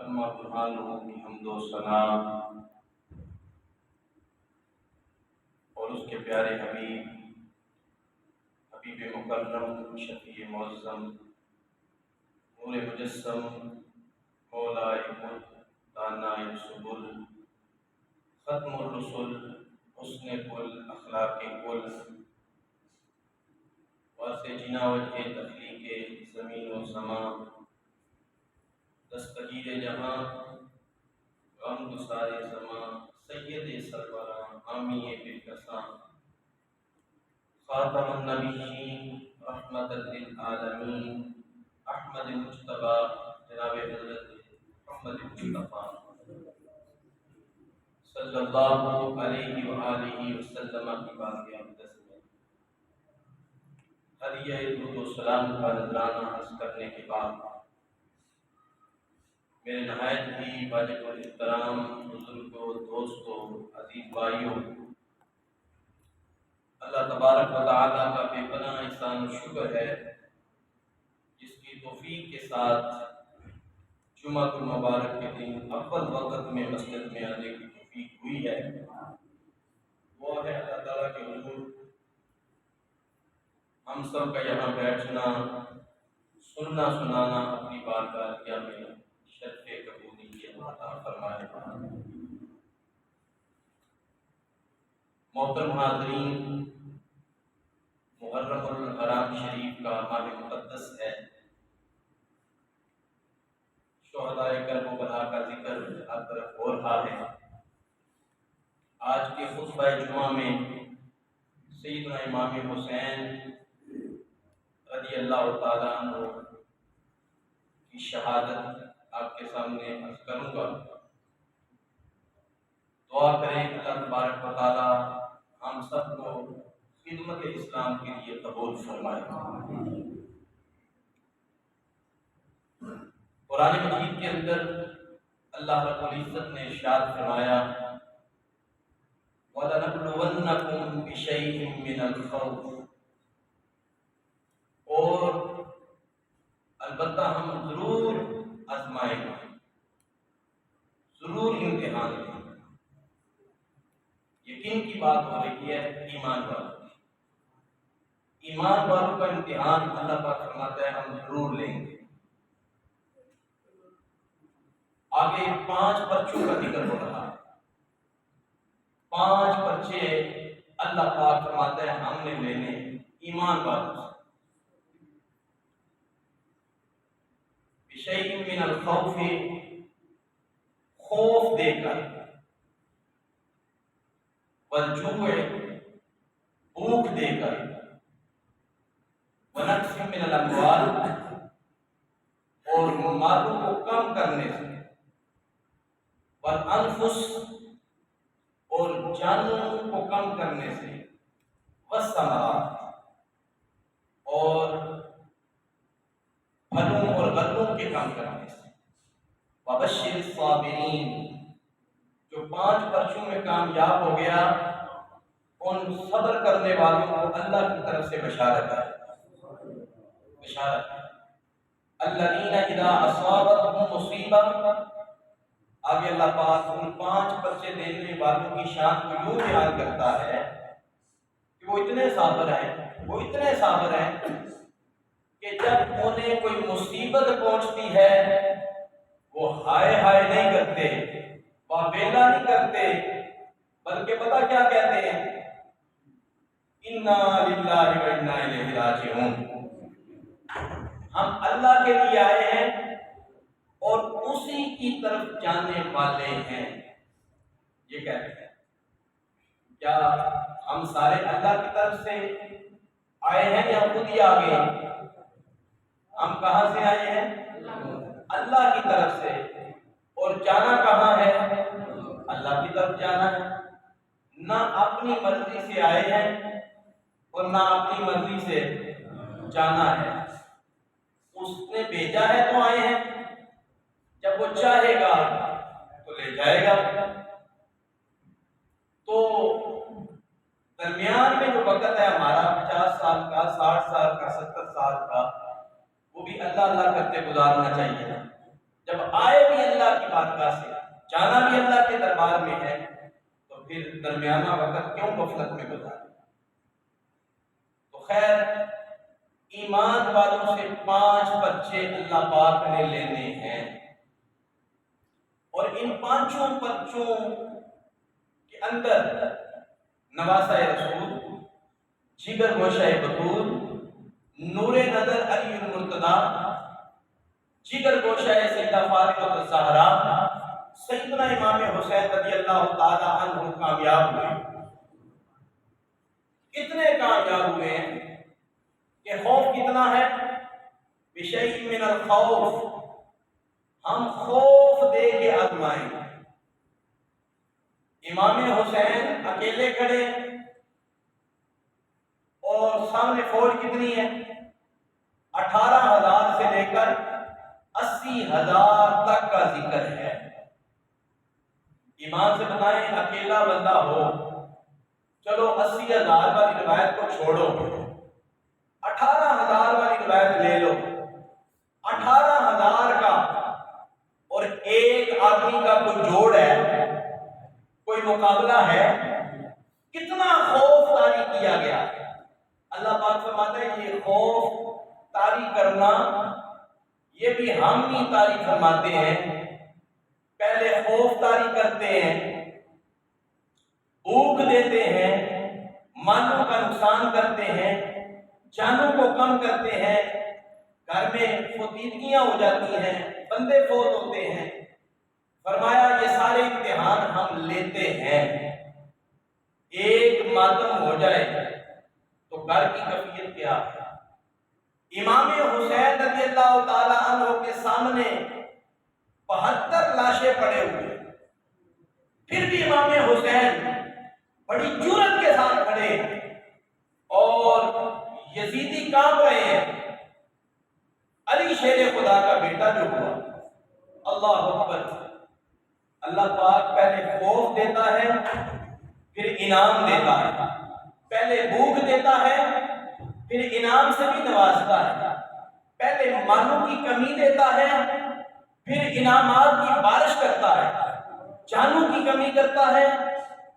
اما سبحانہ کی حمد و ثنا اور اس کے پیارے حبیب مکرم شفیع معظم نور مجسم مولا دانا سبل ختم الرسل حسن کل اخلاق کل واسع جنا وجہ تخلیق زمین و سماء دستگیر جہاں غم گسار زماں سید سروراں حامی بالکساں خاتم النبیین رحمت للعالمین احمد مجتبی جناب حضرت محمد مصطفیٰ صلی اللہ علیہ وآلہ وسلم کی بارگاہ اقدس میں ہدیہ درود و سلام کا نذرانہ عرض کرنے کے بعد میرے نہایت ہی واجب الاحترام بزرگوں دوستوں عزیز بھائیوں، اللہ تبارک و تعالیٰ کا بے پناہ احسان و شکر ہے جس کی توفیق کے ساتھ جمعہ المبارک کے دن اول وقت میں مسجد میں آنے کی توفیق ہوئی ہے۔ وہ ہے اللہ تعالیٰ کے حضور ہم سب کا یہاں بیٹھنا، سننا سنانا، اپنی بارگاہ میں شرف قبولیت عطا فرمائے۔ محترم حاضرین، محرم الحرام شریف کا ماہ مقدس ہے، شہداء کربلا کا ذکر ہر طرف ہو رہا ہے۔ آج کے خطبہ جمعہ میں سیدنا امام حسین رضی اللہ تعالیٰ عنہ کی شہادت آپ کے سامنے عرض کروں گا۔ دعا کریں اللہ تبارک و تعالیٰ ہم سب کو خدمت اسلام کے لیے قبول فرمائے۔ قرآن مجید کے اندر اللہ رب العزت نے ارشاد فرمایا وَلَنَبْلُوَنَّكُمْ بِشَيْءٍ مِّنَ الْخَوْفِ، اور البتہ ہم ضرور آزمائیں گے، ضرور امتحان لیں گے۔ یقین کی بات ہو رہی ہے ایمان والوں کی، ایمان والوں کا امتحان اللہ پاک فرماتا ہے ہم ضرور لیں گے۔ آگے 5 پرچوں کا ذکر ہو رہا ہے، 5 پرچے اللہ پاک فرماتا ہے ہم نے لینے ایمان والوں سے۔ بِشَيْءٍ مِّنَ الْخَوْفِ، خوف دے کر، وَالْجُوعِ، بھوک دے کر، وَنَقْصٍ مِّنَ الْأَمْوَالِ، اور مالوں کو کم کرنے سے، وَالْأَنفُسِ، اور جانوں کو کم کرنے سے، وَالثَّمَرَاتِ، اور پھلوں اور غلوں کے کم کرنے سے، وَبَشِّرِ الصَّابِرِينَ، جو 5 پرچوں میں کامیاب ہو گیا ان صبر کرنے والوں کو اللہ کی طرف سے بشارت ہے، بشارت ہے۔ الَّذِينَ إِذَا أَصَابَتْهُم مُّصِیبَۃٌ، آگے اللہ پاک ان 5 پرچے دینے والوں کی شان کو یوں بیان کرتا ہے کہ وہ اتنے صابر ہیں کہ جب انہیں کوئی مصیبت پہنچتی ہے وہ ہائے ہائے نہیں کرتے، واویلا نہیں کرتے، بلکہ پتہ کیا کہتے ہیں؟ اِنَّا لِلَّهِ وَإِنَّا إِلَيْهِ رَاجِعُونَ، ہم اللہ کے لیے آئے ہیں اور اسی کی طرف جانے والے ہیں۔ یہ کہتے ہیں کیا ہم سارے اللہ کی طرف سے آئے ہیں یا خود ہی آگے؟ ہم کہاں سے آئے ہیں؟ اللہ کی طرف سے، اور جانا کہاں ہے؟ اللہ کی طرف جانا ہے۔ نہ اپنی مرضی سے آئے ہیں اور نہ اپنی مرضی سے جانا ہے، اس نے بھیجا ہے تو آئے ہیں، جب وہ چاہے گا تو لے جائے گا۔ تو درمیان میں جو وقت ہے ہمارا 50 سال کا، 60 سال کا، 70 سال کا، وہ بھی اللہ اللہ کرتے گزارنا چاہیے نا۔ جب آئے بھی اللہ کی بارگاہ سے، جانا بھی اللہ کے دربار میں ہے، تو پھر درمیانہ وقت کیوں غفلت میں گزارے؟ تو خیر، ایمان والوں سے 5 پرچے اللہ پاک نے لینے ہیں، اور ان 5 پرچوں کے اندر نواسہ رسول، جگر گوشہ بطول، نور نظر علی المرتضیٰ، جگر گوشہ سیدہ فاطمہ الزہرا، سیدنا امام حسین رضی اللہ تعالی عنہ کامیاب ہوئے۔ کتنے کامیاب ہوئے ہیں کہ خوف کتنا ہے؟ بشیء من الخوف، ہم خوف دے کے آزمائیں۔ امام حسین اکیلے کھڑے اور سامنے فوج کتنی ہے؟ 18,000 سے لے کر 80,000 تک کا ذکر ہے۔ ایمان سے بتائیں، اکیلا بندہ ہو، چلو 80,000 والی روایت کو چھوڑو، 18,000 والی روایت لے لو، 18,000 کا اور ایک آدمی کا کوئی جوڑ ہے، کوئی مقابلہ ہے؟ کتنا خوف طاری کیا گیا۔ اللہ پاک فرماتا ہے یہ خوف طاری کرنا، یہ بھی ہم ہی طاری فرماتے ہیں۔ پہلے خوف طاری کرتے ہیں، بھوک دیتے ہیں، مالوں کا نقصان کرتے ہیں، جانوں کو کم کرتے ہیں، گھر میں فتیدگیاں ہو جاتی ہیں، بندے فوت ہوتے ہیں۔ فرمایا یہ سارے امتحان ہم لیتے ہیں، ایک ماتم ہو جائے تو گھر کی کیفیت کیا ہے؟ امام حسین رضی اللہ تعالی عنہ کے سامنے 72 لاشیں پڑے ہوئے، پھر بھی امام حسین بڑی جرأت کے ساتھ کھڑے اور یزیدی کانپ رہے ہیں۔ علی شیر خدا کا بیٹا جو ہوا، اللہ اکبر، اللہ پاک پہلے خوف دیتا ہے پھر انعام دیتا ہے، پہلے بھوک دیتا ہے پھر انعام سے بھی نوازتا ہے، پہلے مالوں کی کمی دیتا ہے پھر انعامات کی بارش کرتا ہے، جانوں کی کمی کرتا ہے،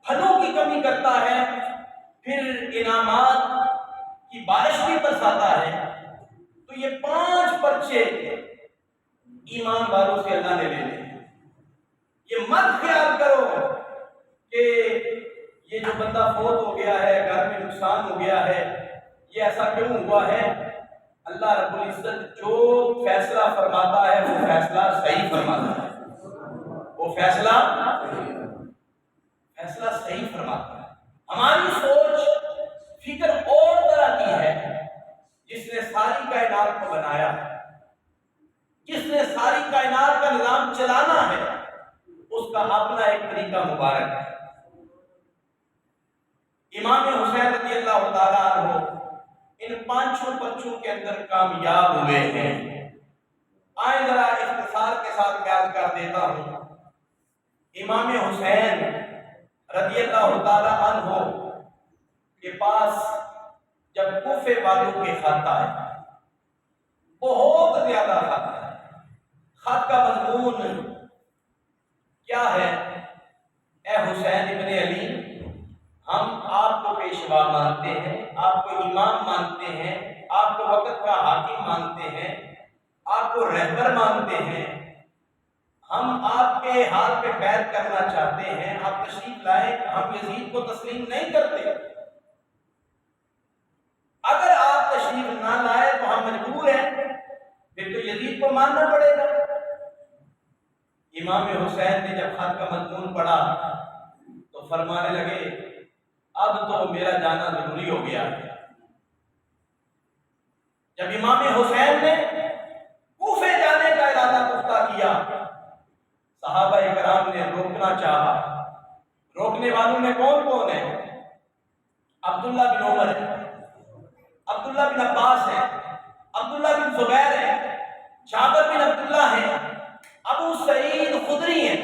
پھلوں کی کمی کرتا ہے، پھر انعامات کی بارش بھی برساتا ہے۔ تو یہ 5 پرچے ایمان والوں سے اللہ نے لے لے۔ یہ مت خیال کرو کہ یہ جو بندہ فوت ہو گیا ہے، گھر میں نقصان ہو گیا ہے، یہ ایسا کیوں ہوا ہے؟ اللہ رب العزت جو فیصلہ فرماتا ہے وہ فیصلہ صحیح فرماتا ہے، وہ فیصلہ صحیح فرماتا ہے۔ ہماری سوچ فکر اور طرح کی ہے۔ جس نے ساری کائنات کو بنایا، جس نے ساری کائنات کا نظام چلانا ہے، اس کا اپنا ایک طریقہ مبارک ہے۔ امام حسین رضی اللہ تعالیٰ عنہ ان 5 پرچوں کے اندر کامیاب ہوئے ہیں۔ آئیں ذرا اختصار کے ساتھ بیان کر دیتا ہوں۔ امام حسین رضی اللہ تعالیٰ عنہ کے پاس جب کوفے والوں کے خط آئے، بہت زیادہ خط ہے، خط کا مضمون کیا ہے؟ اے حسین ابن علی، ہم آپ کو پیشوا مانتے ہیں، آپ کو امام مانتے ہیں، آپ کو وقت کا حاکم مانتے ہیں، آپ کو رہبر مانتے ہیں، ہم آپ کے ہاتھ پہ بیعت کرنا چاہتے ہیں، آپ تشریف لائیں، ہم یزید کو تسلیم نہیں کرتے۔ اگر آپ تشریف نہ لائے تو ہم مجبور ہیں، پھر تو یزید کو ماننا پڑے گا۔ امام حسین نے جب خط کا مضمون پڑھا تو فرمانے لگے اب تو میرا جانا ضروری ہو گیا ہے۔ جب امام حسین نے کوفے جانے کا ارادہ پختہ کیا، صحابہ کرام نے روکنا چاہا۔ روکنے والوں میں کون کون ہے؟ عبداللہ بن عمر ہے، عبداللہ بن عباس ہے، عبداللہ بن زبیر ہے، جابر بن عبداللہ ہے، ابو سعید خدری ہیں۔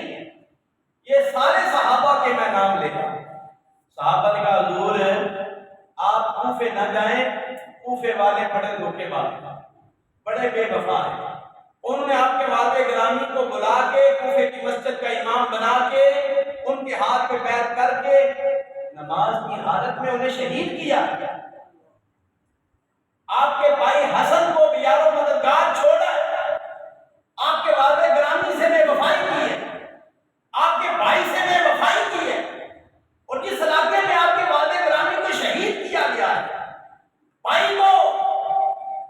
یہ سارے صحابہ کے میں نام لے رہا ہوں۔ صحابہ نے کہا حضور آپ کوفے نہ جائیں، کوفے والے بڑے دھوکے باز ہیں، بڑے بے وفا ہیں، انہوں نے آپ کے والد گرامی گرامی کو بلا کے کوفے کی مسجد کا امام بنا کے ان کے ہاتھ پہ بیعت کر کے نماز کی حالت میں انہیں شہید کیا. آپ کے بھائی حسن کو بھی یار و مددگار چھوڑا ہے. آپ کے والد گرامی سے بے وفائی کی ہے, آپ کے بھائی سے بے وفائی کی ہے, اور جس علاقے میں آپ کے والد گرامی کو شہید کیا گیا ہے, بھائی کو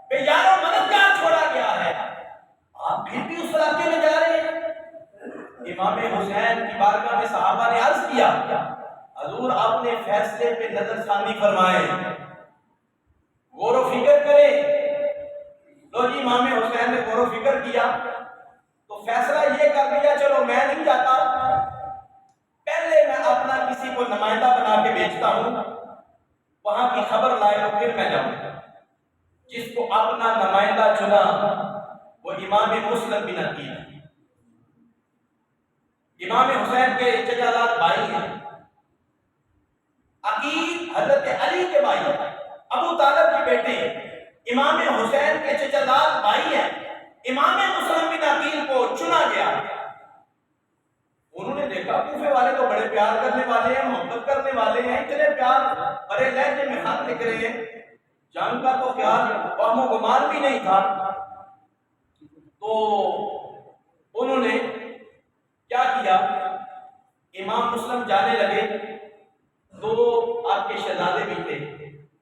بے یار و مددگار چھوڑا گیا ہے, آپ پھر بھی اس علاقے میں جا رہے ہیں. امام حسین کی بارگاہ میں صحابہ نے عرض کیا, حضور آپ نے فیصلے پہ نظر ثانی فرمائے, غور و فکر کریں. لو جی امام حسین نے غور و فکر کیا تو فیصلہ یہ کر لیا, چلو میں نہیں جاتا, پہلے میں اپنا کسی کو نمائندہ بنا کے بھیجتا ہوں, وہاں کی خبر لائے تو پھر میں جاؤں. جس کو اپنا نمائندہ چنا وہ امام مسلم بن عقیل. امام حسین کے چچا زاد بھائی ہیں. عقیل حضرت علی کے بھائی, ابو طالب کے بیٹے, امام حسین کے چچا زاد بھائی ہیں. امام مسلم بن عقیل کو چنا گیا. انہوں نے دیکھا کوفے والے تو بڑے پیار کرنے والے ہیں, محبت کرنے والے ہیں, اتنے پیار بڑے لہجے میں خط لکھ رہے ہیں, جنگ کا تو خیال وہم و گمان بھی نہیں تھا. تو انہوں نے کیا کیا, امام مسلم جانے لگے. دو آپ کے شہزادے بھی تھے,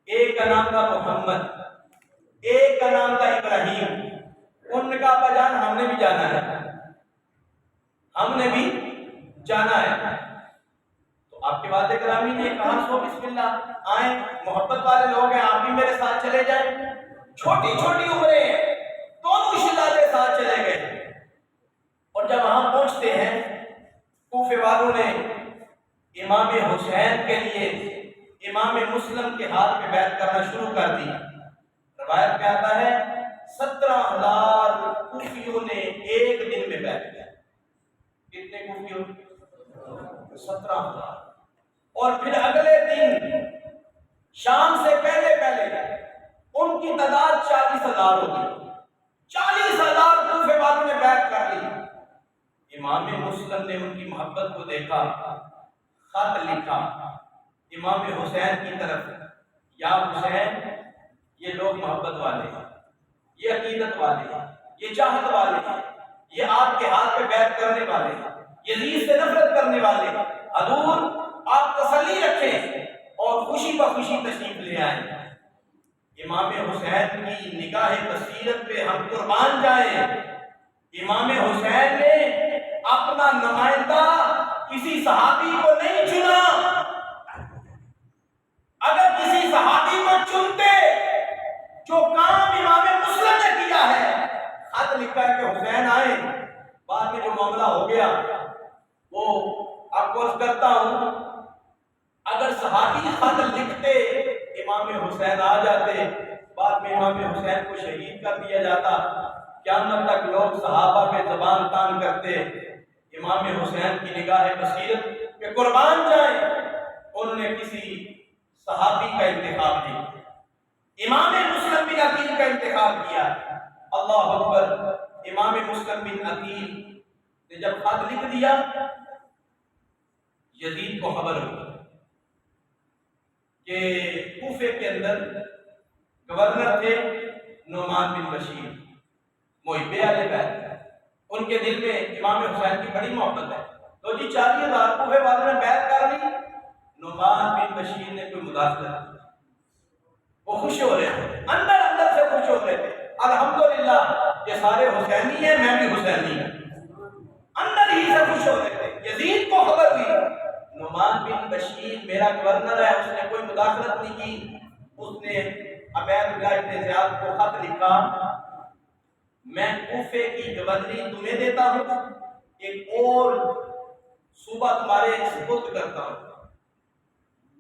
ایک کا نام تھا محمد, ایک کا نام تھا ابراہیم. ان نے کہا ابا جان ہم نے بھی جانا ہے, ہم نے بھی جانا ہے. تو آپ کے والد گرامی نے کہا سو بسم اللہ, آئیں, محبت والے لوگ ہیں, آپ بھی میرے ساتھ چلے جائیں. چھوٹی چھوٹی عمریں ہیں, دونوں شہزادے ساتھ چلے گئے. اور جب وہاں پہنچتے ہیں کوفے والوں نے امام حسین کے لیے امام مسلم کے ہاتھ پہ بیعت کرنا شروع کر دی. روایت میں آتا ہے 17,000 کوفیوں نے ایک دن میں بیعت کیا. کتنے کوفیوں؟ 17,000. اور پھر اگلے دن شام سے پہلے پہلے ان کی تعداد 40,000 ہو گئی. 40,000 کوفے والوں نے بیعت کر لی. امام مسلم نے ان کی محبت کو دیکھا, خط لکھا امام حسین کی طرف, یا حسین یہ لوگ محبت والے ہیں, یہ عقیدت والے ہیں, یہ چاہت والے ہیں, یہ آپ کے ہاتھ پہ بیعت کرنے والے ہیں, یزید سے نفرت کرنے والے ہیں. حضور آپ تسلی رکھیں اور خوشی بخوشی تشریف لے آئیں. امام حسین کی نگاہ بصیرت پہ ہم قربان جائیں. امام حسین نے اپنا نمائندہ کسی صحابی کو نہیں چنا. اگر کسی صحابی کو چنتے, جو کام امام مسلم نے کیا ہے, خط لکھا ہے کہ حسین آئے, بعد میں جو معاملہ ہو گیا وہ آپ کو عرض کرتا ہوں, اگر صحابی خط لکھتے امام حسین آ جاتے, بعد میں امام حسین کو شہید کر دیا جاتا. قیامت تک لوگ صحابہ پہ زبان تان کرتے. امام حسین کی نگاہ بصیرت پہ قربان جائیں, انہوں نے کسی صحابی کا انتخاب نہیں کیا, امام مسلم بن عقیل کا انتخاب کیا. اللہ اکبر. امام مسلم بن عقیل نے جب خط لکھ دیا, یزید کو خبر ہوئی کہ کوفے کے اندر گورنر تھے نعمان بن بشیر, محب اہل بیت. ان کے دل میں امام حسین کی بڑی محبت ہے. تو جی 40,000 کوفے والوں نے بیعت کر لی. نعمان بن بشیر نے کوئی مداخلت نہیں, وہ خوش ہو رہے تھے, اندر اندر سے خوش ہو رہے تھے. الحمدللہ یہ سارے حسینی ہیں, میں بھی حسینی ہوں. اندر ہی سے خوش ہو رہے تھے. یزید کو خبر ہوئی نعمان بن بشیر میرا گورنر ہے, اس نے کوئی مداخلت نہیں کی. اس نے عبید اللہ ابن زیاد کو خط لکھا, میں کوفے کی گورنری تمہیں دیتا ہوں, ایک اور صوبہ تمہارے سپرد کرتا ہوں.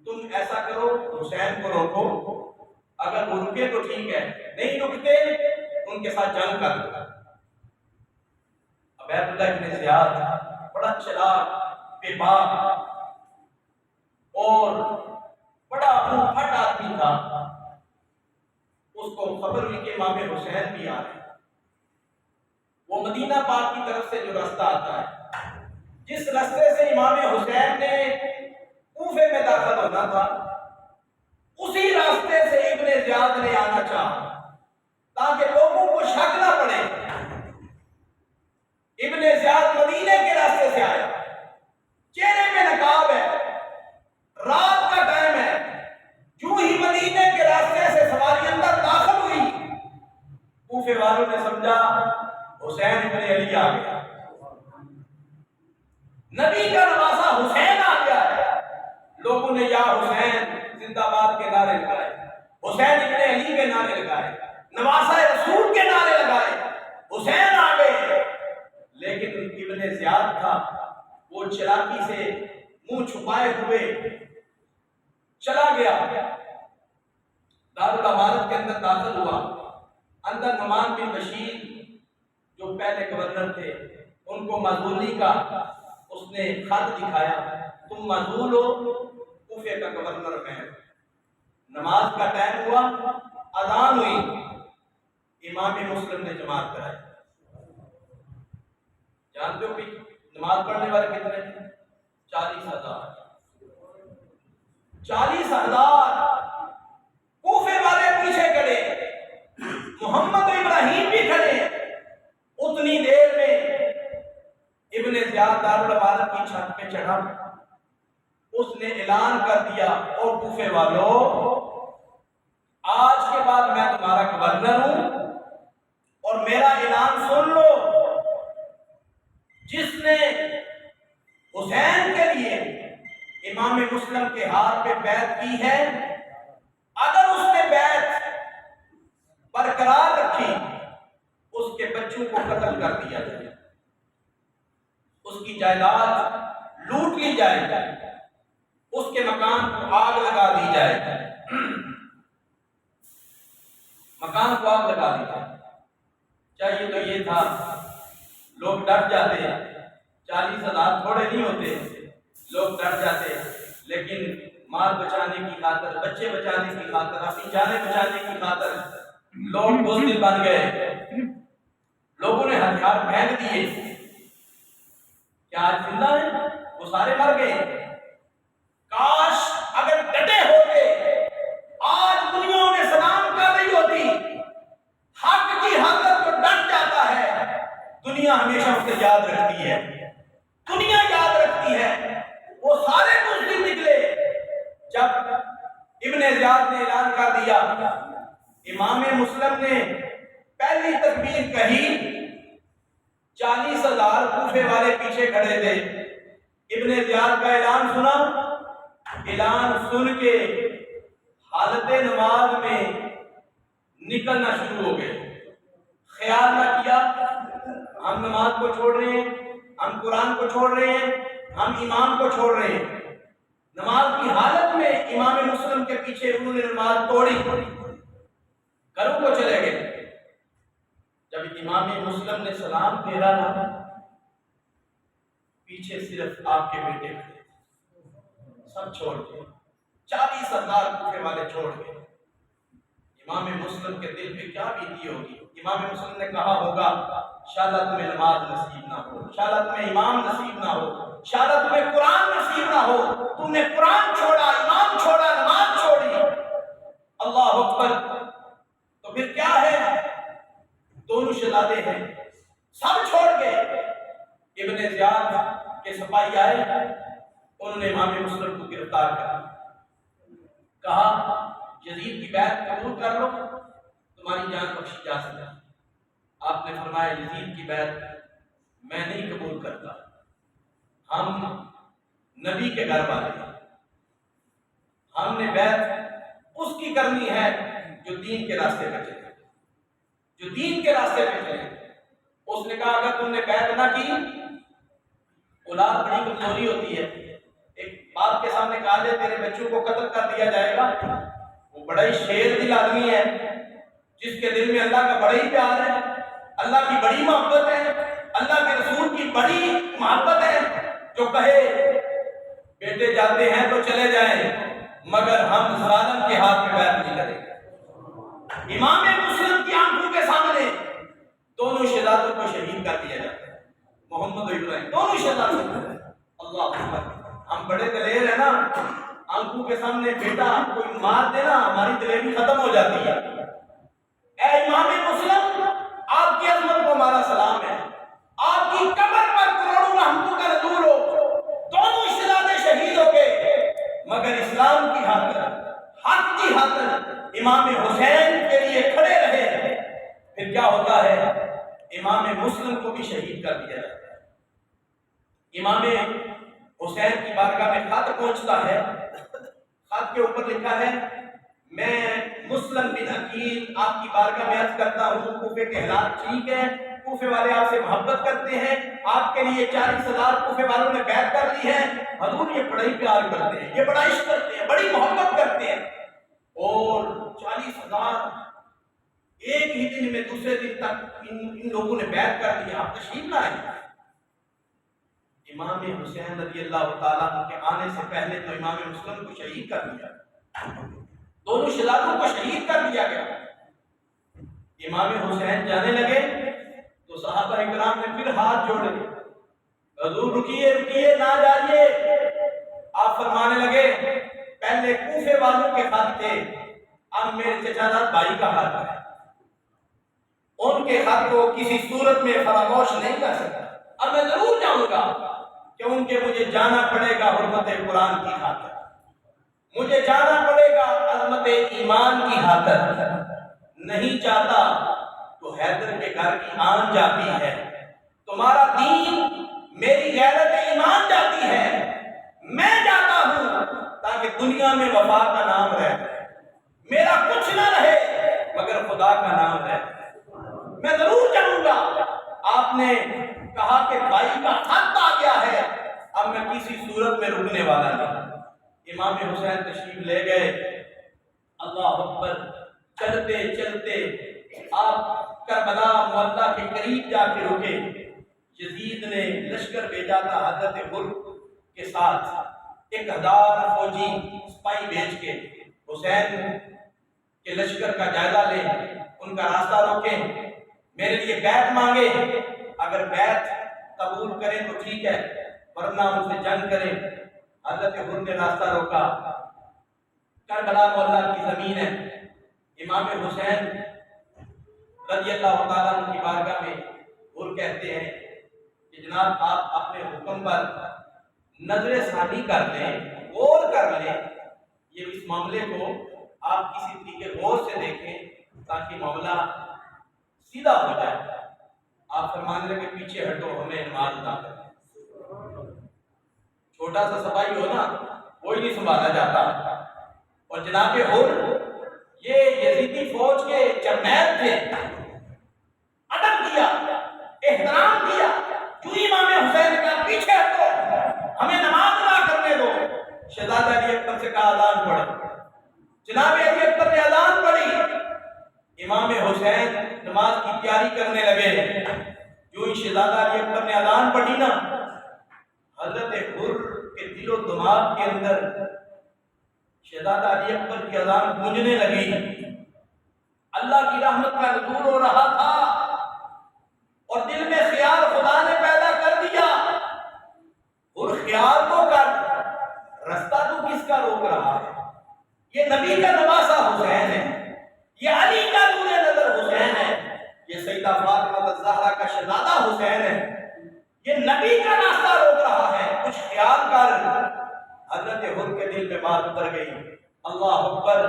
تم ایسا کرو, حسین کو روکو, اگر وہ رکے تو ٹھیک ہے, نہیں رکتے ان کے ساتھ جنگ کر دو. عبید اللہ ابن زیاد بڑا چلاک, بے باک اور بڑا منہ پھٹ آدمی تھا. اس کو خبر ہوئی کہ امام حسین بھی آ رہے. وہ مدینہ پاک کی طرف سے جو راستہ آتا ہے، جس راستے سے امام حسین نے کوفے میں داخل ہونا تھا، اسی راستے سے ابن زیاد نے آنا چاہا تاکہ لوگوں کو شک نہ پڑے۔ ابن زیاد مدینے کے راستے سے آیا، چہرے میں نقاب ہے، رات کا ٹائم ہے، جو ہی مدینے کے راستے سے سواری اندر داخل ہوئی، کوفے والوں نے سمجھا حسین ابن علی آ گیا، نبی کا نواسا حسین آ گیا ہے۔ لوگوں نے یا حسین زندہ باد کے نعرے لگائے، حسین ابن علی کے نعرے لگائے، نواسا رسول کے نعرے لگائے، حسین آ گئے۔ لیکن ابن زیاد تھا، وہ چلاکی سے منہ چھپائے ہوئے چلا گیا، دارالامارت کے اندر داخل ہوا۔ اندر نعمان بن بشیر جو پہلے گورنر تھے، ان کو معزولی کا اس نے خط دکھایا، تم معزول ہو، کوفے کا گورنر میں۔ نماز کا ٹائم ہوا، اذان ہوئی، امام مسلم نے جماعت کرائی۔ جانتے ہو کہ نماز پڑھنے والے کتنے تھے؟ 40,000۔ 40,000 کوفے والے پیچھے کھڑے، محمد ابراہیم بھی کھڑے۔ اتنی دیر میں ابن زیاد دارالامارت کی چھت پہ چڑھا، اس نے اعلان کر دیا، اور کوفے والوں، آج کے بعد میں تمہارا گورنر ہوں، اور میرا اعلان سن لو، جس نے حسین کے لیے امام مسلم کے ہاتھ پہ بیعت کی ہے، اگر اس نے بیعت برقرار رکھی، اس کے بچوں کو قتل کر دیا جائے، اس کی جائیداد لوٹ لی جائے، اس کے مکان کو آگ لگا دی جائے، مکان کو آگ لگا دی جائے۔ چاہیے تو یہ تھا، لوگ ڈر جاتے، 40,000 تھوڑے نہیں ہوتے، لوگ ڈر جاتے، لیکن مال بچانے کی خاطر، بچے بچانے کی خاطر، اپنی جانیں بچانے کی خاطر لوگ بزدل بن گئے، لوگوں نے ہتھیار پھینک دیے۔ کیا آج زندہ ہیں؟ وہ سارے مر گئے۔ کاش اگر ڈٹے ہوتے، آج دنیا میں سلام کر رہی ہوتی۔ حق کی حالت کو ڈٹ جاتا ہے، دنیا ہمیشہ اسے یاد رکھتی ہے، دنیا یاد رکھتی ہے۔ وہ سارے مسلم نکلے، جب ابن زیاد نے اعلان کر دیا، امام مسلم نے پہلی تکبیر کہی، 40,000 کوفے والے پیچھے کھڑے تھے۔ ابن زیاد کا اعلان سنا، اعلان سن کے حالت نماز میں نکلنا شروع ہو گئے۔ خیال نہ کیا ہم نماز کو چھوڑ رہے ہیں، ہم قرآن کو چھوڑ رہے ہیں، ہم امام کو چھوڑ رہے ہیں۔ نماز کی حالت میں امام مسلم کے پیچھے انہوں نے نماز توڑی، گھروں کو چلے گئے۔ جب امام مسلم نے سلام پھیرا نا، پیچھے صرف آپ کے بیٹے کھڑے، سب چھوڑ گئے، 40,000 کوفے والے چھوڑ گئے۔ امام مسلم کے دل پہ کیا بیتی ہوگی؟ امام مسلم نے کہا ہوگا، شاید تمہیں نماز نصیب نہ ہو، شاید تمہیں امام نصیب نہ ہو، شاید تمہیں قرآن نصیب نہ ہو، تم نے قرآن چھوڑا، امام چھوڑا، نماز چھوڑی۔ اللہ اکبر! تو پھر کیا ہے؟ دونوں شہزادے ہیں، سب چھوڑ گئے۔ ابن زیاد کے سپاہی آئے، انہوں نے امام مسلم کو گرفتار کیا، کہا یزید کی بیعت قبول کر لو، تمہاری جان بخشی جا سکتی۔ آپ نے فرمایا یزید کی بیعت میں نہیں قبول کرتا، ہم نبی کے گھر والے ہیں، ہم نے بیعت اس کی کرنی ہے جو دین کے راستے پہ چلے، جو دین کے راستے پہ چلے۔ اس نے کہا اگر تم نے بیعت نہ کی، اولاد بڑی کمزوری ہوتی ہے، ایک باپ کے سامنے کہا جائے تیرے بچوں کو قتل کر دیا جائے گا، وہ بڑا ہی شیر دل آدمی ہے، جس کے دل میں اللہ کا بڑا ہی پیار ہے، اللہ کی بڑی محبت ہے، اللہ کے رسول کی بڑی محبت ہے، جو کہے بیٹے جاتے ہیں تو چلے جائیں، مگر ہم ظالم کے ہاتھ میں بیعت نہیں کریں گے۔ امام مسلم کی آنکھوں کے سامنے دونوں شہزادوں کو شہید کر دیا جاتا ہے، محمد و ابراہیم دونوں شہزادوں کو۔ اللہ اکبر، ہم بڑے دلیر ہیں نا، آنکھوں کے سامنے بیٹا کوئی مار دے نا ہماری دلیری ختم ہو جاتی ہے۔ اے امام مسلم، آپ کی عظمت کو ہمارا سلام ہے، آپ کی قبر پر کروڑوں رحمتوں کا نزول ہو۔ دونوں شہزادے شہید ہو گئے، مگر اسلام کی خاطر، حق کی خاطر امام حسین کے لیے کھڑے رہے۔ پھر کیا ہوتا ہے؟ امام مسلم کو بھی شہید کر دیا جاتا ہے۔ امام حسین کی بارگاہ میں خط پہنچتا ہے، خط کے اوپر لکھا ہے، میں مسلم بن عقیل آپ کی بارگاہ میں عرض کرتا ہوں، کوفے کے حالات ٹھیک ہیں، کوفے والے آپ سے محبت کرتے ہیں، آپ کے لیے 40,000 کوفے والوں نے بیعت کر لی ہے، حضور یہ بڑا ہی پیار کرتے ہیں، یہ بڑا عشق کرتے ہیں، بڑی محبت کرتے ہیں، اور 40,000 ایک ہی دن میں دوسرے دن تک ان لوگوں نے بیعت کر دی، آپ تشریف لائیں۔ امام حسین رضی اللہ تعالیٰ عنہ کے آنے سے پہلے تو امام مسلم کو شہید کر دیا، دونوں شہزادوں کو شہید کر دیا گیا۔ امام حسین جانے لگے تو صحابہ اکرام نے پھر ہاتھ جوڑے، حضور رکیے رکیے نہ جائیے۔ آپ فرمانے لگے، پہلے کوفے والوں کے خط تھے، اب میرے چچا زاد بھائی کا خط ہے، ان کے خط کو کسی صورت میں فراموش نہیں کر سکتا، اب میں ضرور جاؤں گا، کیونکہ مجھے جانا پڑے گا حرمت قرآن کی خاطر، مجھے جانا پڑے گا عظمت ایمان کی خاطر، نہیں چاہتا تو حیدر کے گھر کی آن جاتی ہے، تمہارا دین میری غیرت ایمان جاتی ہے، میں جاتا ہوں تاکہ دنیا میں وفا کا نام رہے، میرا کچھ نہ رہے مگر خدا کا نام رہے، میں ضرور جاؤں گا۔ آپ نے کہا کہ بھائی کا خط آ گیا ہے، اب میں کسی صورت میں رکنے والا نہیں۔ امام حسین تشریف لے گئے، اللہ اکبر، چلتے چلتے آپ کربلا معلی کے قریب جا کے رکے۔ یزید نے لشکر بھیجا تھا حضرت حر کے ساتھ، 1000 فوجی سپاہی بھیج کے حسین کے لشکر کا جائزہ لیں، ان کا راستہ روکیں، میرے لیے بیعت مانگے، اگر بیعت قبول کریں تو ٹھیک ہے ورنہ ان سے جنگ کریں۔ حضرت حر نے راستہ روکا، کربلا معلی کی زمین ہے، امام حسین رضی اللہ تعالیٰ عنہ کی بارگاہ میں حر کہتے ہیں کہ جناب آپ اپنے حکم پر نظر ثانی کر لیں، غور کر لیں، یہ اس معاملے کو آپ کسی طریقے غور سے دیکھیں تاکہ معاملہ سیدھا ہو جائے۔ آپ فرمانے لگے پیچھے ہٹو، ہمیں نماز ادا کریں۔ چھوٹا سا سپاہی ہو نا، کوئی نہیں سنبھالا جاتا، اور جناب حر یہ یزیدی فوج کے جرنیل تھے، ادب کیا، احترام کیا، جو امام حسین کا پیچھے ہٹو، ہمیں نماز ادا کرنے دو۔ شہزادہ علی اکبر سے کہا اذان پڑھو، جناب علی اکبر نے اذان پڑھی، امام حسین نماز کی تیاری کرنے لگے، جو ہی شہزادہ علی اکبر نے اذان پڑھی نا، حضرت حر کے دل و دماغ کے اندر شہزادہ علی اکبر کی اذان گونجنے لگی، اللہ کی رحمت کا نزول ہو رہا تھا، اور دل میں خیال خدا نے پیدا کر دیا، اور خیال تو کر، رستہ تو کس کا روک رہا ہے؟ یہ نبی کا نواسا حسین ہے، یہ علی کا نور نظر حسین ہے، یہ سیدہ فاطمہ الزہرا کا شہزادہ حسین ہے، یہ نبی کا راستہ روک رہا ہے، کچھ خیال کر۔ حضرت حر کے دل میں بات اتر گئی، اللہ اکبر،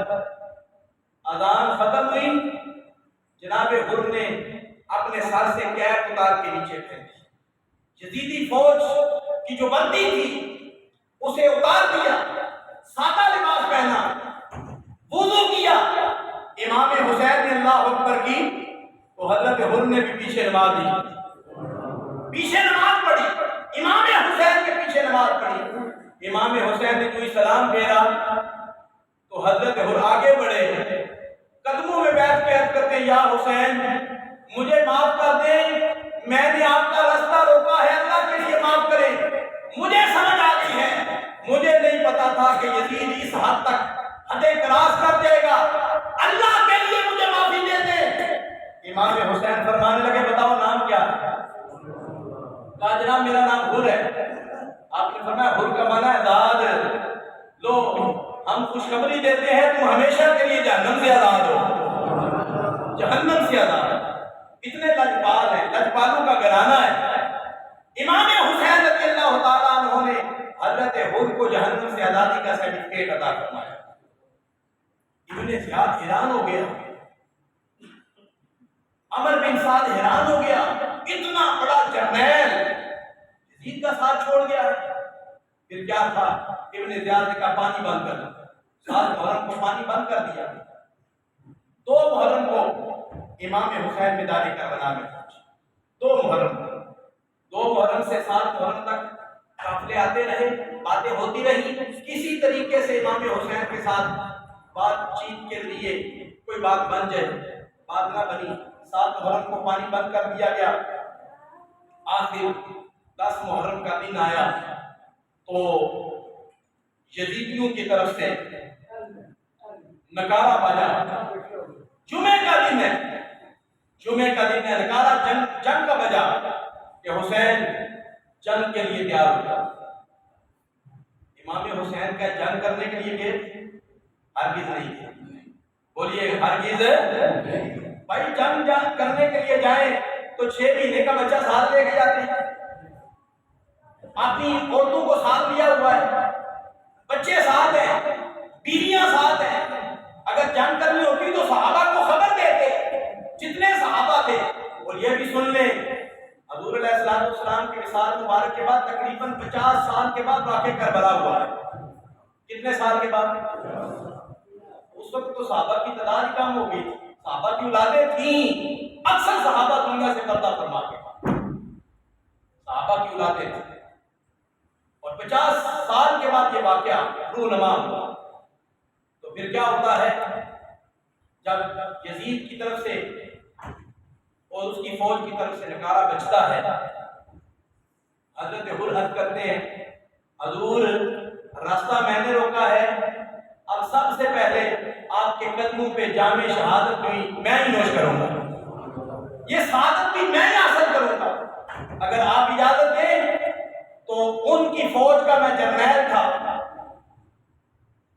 اذان ختم ہوئی، جناب حر نے اپنے سر سے کیپ اتار کے نیچے پھینکی، یزیدی فوج کی جو بندی تھی اسے اتار دیا، سادہ لباس پہنا، وضو کیا، امام حسین نے اللہ اکبر کی تو حضرت حر نے بھی پیچھے نماز دی، پیچھے نماز پڑھی، امام حسین کے پیچھے نماز پڑھی۔ امام حسین نے جو ہی سلام پھیرا تو حضرت حر آگے بڑھے، قدموں میں بیٹھ کے عرض کرتے ہیں یا حسین مجھے معاف کر دیں، میں نے آپ کا راستہ روکا ہے، اللہ کے لیے معاف کریں، مجھے سمجھ آتی ہے، مجھے نہیں پتا تھا کہ یزید اس حد تک حدیں کراس کر دے گا، اللہ کے لیے مجھے معافی دے دیں۔ امام حسین فرمانے لگے بتاؤ کہا جناب میرا نام حر ہے. آپ نے فرمایا حر کا معنی ہے آزاد. لو ہم خوشخبری دیتے ہیں تم ہمیشہ کے لیے جہنم سے آزاد ہو. جہنم سے آزاد. اتنے لجپال ہیں, لجپالوں کا گھرانہ ہے. امام حسین رضی اللہ تعالیٰ عنہ نے حضرت حر کو جہنم سے آزادی کا سرٹیفکیٹ عطا فرمایا. ابن زیاد حیران ہو گیا, عمر بن سعد حیران ہو گیا, اتنا بڑا جرنیل یزید کا ساتھ چھوڑ گیا. پھر کیا تھا؟ ابن زیاد نے کہا پانی بند کر دو. 7 محرم کو پانی بند کر دیا. 2 محرم کو امام حسین میدان کربلا میں پہنچے. 2 محرم سے 7 محرم تک قافلے آتے رہے, باتیں ہوتی رہی. کسی طریقے سے امام حسین کے ساتھ بات چیت کے لیے کوئی بات بن جائے, بات نہ بنی. 7 محرم کو پانی بند کر دیا گیا. آخر 10 محرم کا دن آیا تو یزیدیوں کی طرف سے نکارہ باجا. جمعے کا دن ہے, نکارہ جنگ کا بجا کہ حسین جنگ کے لیے تیار ہو جا. امام حسین کا جنگ کرنے کے لیے ہرگز نہیں تھے. بولیے ہرگز. بھائی جنگ کرنے کے لیے جائیں تو 6 مہینے کا بچہ ساتھ لے کے جاتے ہیں, اپنی عورتوں کو ساتھ لیا ہوا ہے, بچے ساتھ ہیں, بیویاں ساتھ ہیں. اگر جنگ کرنی ہوتی تو صحابہ کو خبر دیتے. جتنے صحابہ تھے, اور یہ بھی سن لیں حضور علیہ السلام کی وصال مبارک کے بعد تقریباً 50 سال کے بعد واقع کربلا ہوا ہے. کتنے سال کے بعد؟ اس وقت تو صحابہ کی تعداد ہی کم ہو گئی. صحابہ کی اولادیں تھیں, اکثر صحابہ دنیا سے پردہ فرما کے, صحابہ کی اولادیں تھیں. اور 50 سال کے بعد یہ واقعہ رونما ہوا. تو پھر کیا ہوتا ہے؟ جب یزید کی طرف سے اور اس کی فوج کی طرف سے نکارہ بجتا ہے, حضرت حر عرض کرتے ہیں حضور راستہ میں نے روکا ہے, اب سب سے پہلے آپ کے قدموں پہ جام شہادت بھی میں ہی نوش کروں گا. یہ شہادت بھی میں ہی حاصل کروں گا. اگر آپ اجازت دیں تو ان کی فوج کا میں جرنیل تھا,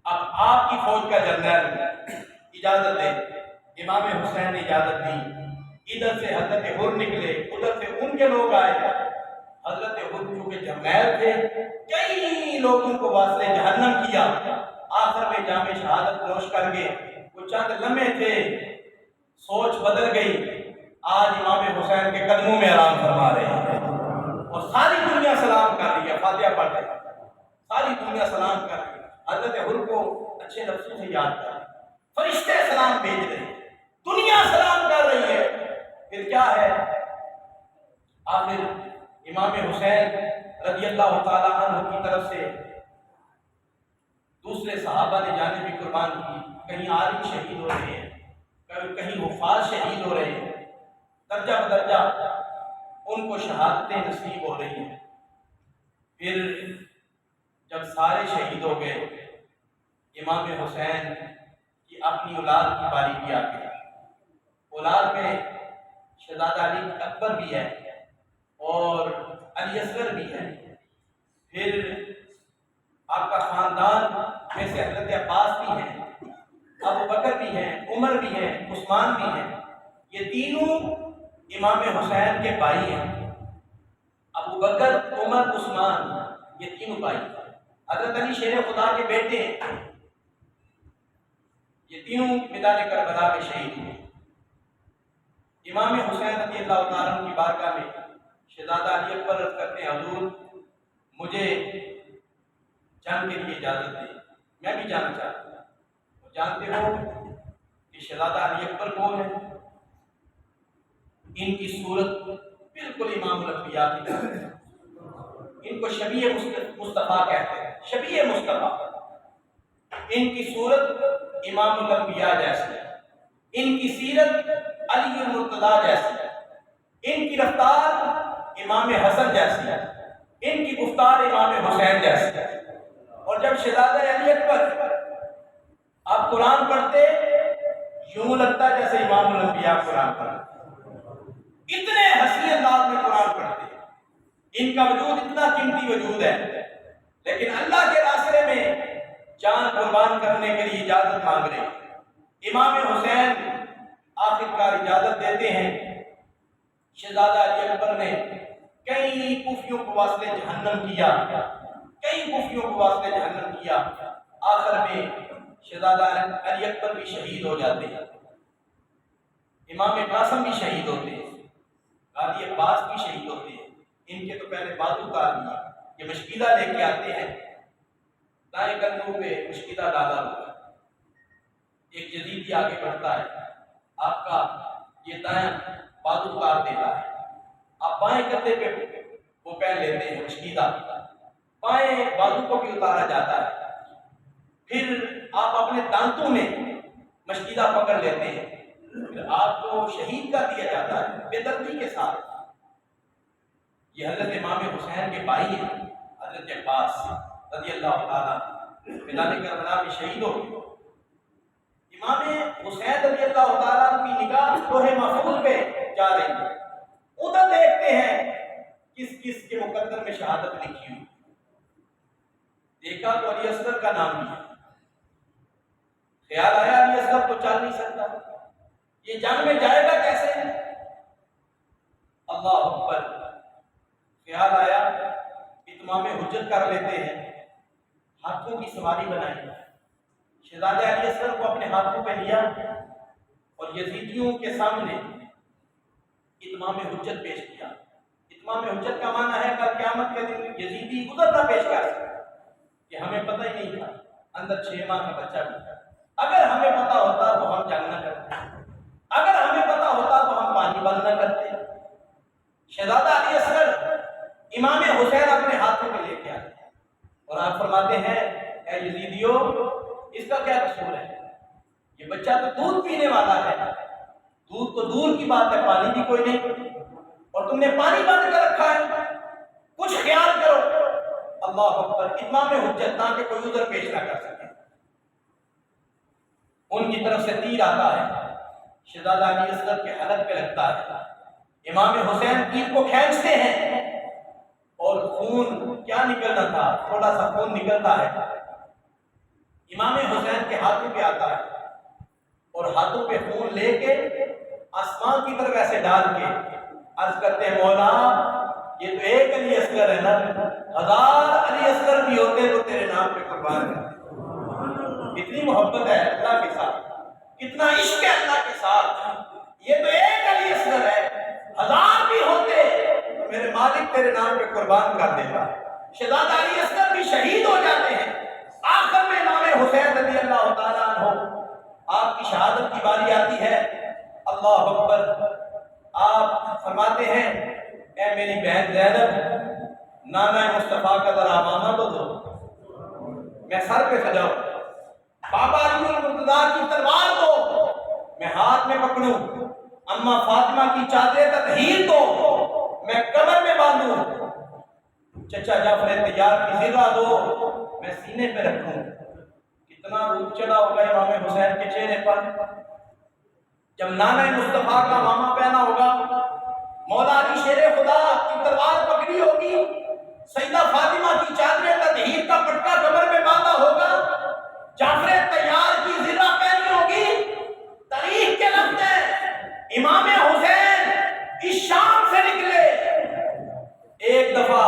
اب آپ کی فوج کا جرنیل ہوں, اجازت دیں. امام حسین نے اجازت دی. ادھر سے حضرت حر نکلے, ادھر سے ان کے لوگ آئے. حضرت حر چونکہ جرنیل تھے, کئی لوگوں کو واصل جہنم کیا. آخر میں جام شہادت نوش کر گئے. وہ چند لمحے تھے, سوچ بدل گئی. آج امام حسین کے قدموں میں آرام فرما رہے ہیں, اور ساری دنیا سلام کر رہی ہے. فاتحہ پڑھ رہے ہیں, ساری دنیا سلام کر رہی ہے. حضرت حر کو اچھے لفظوں سے یاد کر, فرشتے سلام بھیج رہے ہیں, دنیا سلام کر رہی ہے. پھر کیا ہے؟ آخر امام حسین رضی اللہ تعالی عنہ کی طرف سے دوسرے صحابہ نے جانیں بھی قربان کی. کہیں عالم شہید ہو رہے ہیں, کہیں حفاظ شہید ہو رہے ہیں. درجہ بدرجہ ان کو شہادتیں نصیب ہو رہی ہیں. پھر جب سارے شہید ہو گئے, امام حسین کی اپنی اولاد کی باری بھی آ گئی. اولاد میں شہزادہ علی اکبر بھی ہے اور علی اصغر بھی ہے. پھر آپ کا خاندان میں سے حضرت عباس بھی ہیں, ابو بکر بھی ہیں, عمر بھی ہیں, عثمان بھی ہیں. یہ تینوں امام حسین کے بھائی ہیں. ابو بکر, عمر, عثمان, یہ تینوں بھائی. حضرت علی شیر خدا کے بیٹے ہیں. یہ تینوں میدان کربلا میں شہید ہوئے. امام حسین رضی اللہ تعالیٰ عنہ کی بارگاہ میں شہزادہ علی اکبر عرض کرتے ہیں حضور مجھے جنگ کے لیے اجازت دیں, میں بھی جانا چاہتا ہوں. جانتے ہو کہ شہزادہ علی اکبر کون ہے؟ ان کی صورت بالکل امام الانبیاء کی طرح ہے. ان کو شبیہ مصطفیٰ کہتے ہیں, شبیہ مصطفیٰ. ان کی صورت امام الانبیاء جیسی ہے, ان کی سیرت علی المرتضیٰ جیسی ہے, ان کی رفتار امام حسن جیسی ہے, ان کی گفتار امام حسین جیسی ہے. اور جب شہزادہ علی اکبر آپ قرآن پڑھتے یوں لگتا ہے جیسے امام الانبیاء قرآن پڑھتے, اتنے حسین انداز میں قرآن پڑھتے. ان کا وجود اتنا قیمتی وجود ہے، لیکن اللہ کے راستے میں جان قربان کرنے کے لیے اجازت مانگ رہے ہیں۔ امام حسین آخر کار اجازت دیتے ہیں۔ شہزادہ علی اکبر نے کئی کوفیوں کو واسطے جہنم کیا، کئی کوفیوں کو واسطے جہنم کیا، آخر میں شہزادہ علی اکبر بھی شہید ہو جاتے ہیں، امام قاسم بھی شہید ہوتے ہیں، قاضی عباس بھی شہید ہوتے ہیں۔ ان کے تو پہلے بازو کار دیا، یہ مشکیدہ لے کے آتے ہیں، دائیں کندھوں پہ مشکیدہ ڈالا ہوا، ایک یزیدی آگے بڑھتا ہے، آپ کا یہ دائیں بازو کار دیتا ہے، آپ بائیں کندھے پہ وہ پہن لیتے ہیں مشکیدہ، بائیں بازو کو بھی اتارا جاتا ہے، پھر آپ اپنے دانتوں میں مشکیدہ پکڑ لیتے ہیں، پھر آپ کو شہید کر دیا جاتا ہے بے دردی کے ساتھ۔ یہ حضرت امام حسین کے بھائی ہیں، حضرت عباس رضی اللہ تعالیٰ میدان کربلا میں شہید ہو گئے۔ امام حسین رضی اللہ تعالیٰ کی نگاہ لوح محفوظ پہ جا رہی ہے، ادھر دیکھتے ہیں کس کس کے مقدر میں شہادت لکھی ہوئی، دیکھا تو علی اصغر کا نام بھی ہے، خیال آیا علی اصغر تو چل نہیں سکتا، یہ جنگ میں جائے گا کیسے؟ اللہ اکبر، خیال آیا اتمام حجت کر لیتے ہیں، ہاتھوں کی سواری بنائی، شہزادہ علی اصغر کو اپنے ہاتھوں پہ لیا اور یزیدیوں کے سامنے اتمام حجت پیش کیا۔ اتمام حجت کا معنی ہے کل قیامت کے دن یزیدی ادھر نہ پیش کر سکے کہ ہمیں پتہ ہی نہیں تھا، اندر 6 ماہ کا بچہ بھی تھا، اگر ہمیں پتہ ہوتا تو ہم جنگ نہ کرتے، اگر ہمیں پتہ ہوتا تو ہم پانی بند نہ کرتے۔ شہزادہ علی اصغر امام حسین اپنے ہاتھوں میں لے کے آتے اور آپ فرماتے ہیں اے یزیدیو، اس کا کیا قصور ہے؟ یہ بچہ تو دودھ پینے والا ہے، دودھ تو دور کی بات ہے، پانی بھی کوئی نہیں، اور تم نے پانی بند کر رکھا ہے، کچھ خیال کرو۔ اللہ اکبر، اتمام حجت تاکہ کوئی ادھر پیش نہ کر سکے۔ ان کی طرف سے تیر آتا ہے، شہزادہ علی اصغر کے حلق پہ لگتا ہے، امام حسین تیر کو کھینچتے ہیں اور خون کیا نکلنا تھا، تھوڑا سا خون نکلتا ہے، امام حسین کے ہاتھوں پہ آتا ہے اور ہاتھوں پہ خون لے کے آسمان کی طرف ایسے ڈال کے عرض کرتے ہیں مولا یہ تو ایک علی اصغر ہے نا، 1000 علی اصغر بھی ہوتے تو تیرے نام پہ قربان کرتے۔ کتنی محبت ہے اللہ کے ساتھ، کتنا عشق ہے اللہ کے ساتھ، یہ تو ایک علی اصغر ہے، 1000 بھی ہوتے تو میرے مالک تیرے نام پہ قربان کر دیتا۔ شہزادہ علی اصغر بھی شہید ہو جاتے ہیں، آخر میں امام حسین رضی اللہ تعالیٰ عنہ آپ کی شہادت کی باری آتی ہے۔ اللہ اکبر، آپ فرماتے ہیں اے میری بہن زینب، نانا مصطفیٰ کا ذرا امامہ تو دو، میں سر پہ سجاؤں، بابا علی المرتضیٰ کی تلوار دو، میں ہاتھ میں پکڑوں، اماں فاطمہ کی چادر تطہیر دو، میں کمر میں باندھوں، چچا جعفر طیار کی زرہ دو، میں سینے پہ رکھوں۔ کتنا روپ چڑھا ہوگا امام حسین کے چہرے پر جب نانا مصطفیٰ کا امامہ پہنا ہوگا، مولا علی شیر خدا کی تلوار پکڑی ہوگی، سیدہ فاطمہ کی چادر تطہیر کا پٹکا کمر میں باندھا ہوگا، جعفر طیار کی زرہ پہنی ہوگی۔ تاریخ کے لفظ ہیں امام حسین اس شام سے نکلے، ایک دفعہ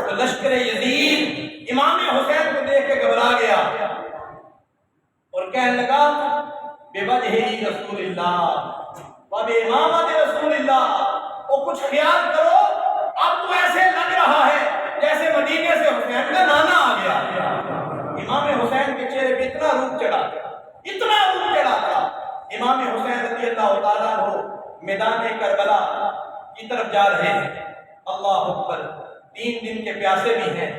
تو لشکر یزید امام حسین کو دیکھ کے گھبرا گیا اور کہنے لگا بے وجہ رسول اللہ و بے امامت رسول اللہ، وہ کچھ خیال کرو، اب تو ایسے لگ رہا ہے جیسے مدینے سے حسین کا نانا آ گیا۔ امام حسین کے چہرے پہ اتنا روپ چڑھا، اتنا روپ چڑھا تھا۔ امام حسین رضی اللہ تعالیٰ عنہ میدان کربلا کی طرف جا رہے ہیں، اللہ اکبر، 3 دن کے پیاسے بھی ہیں،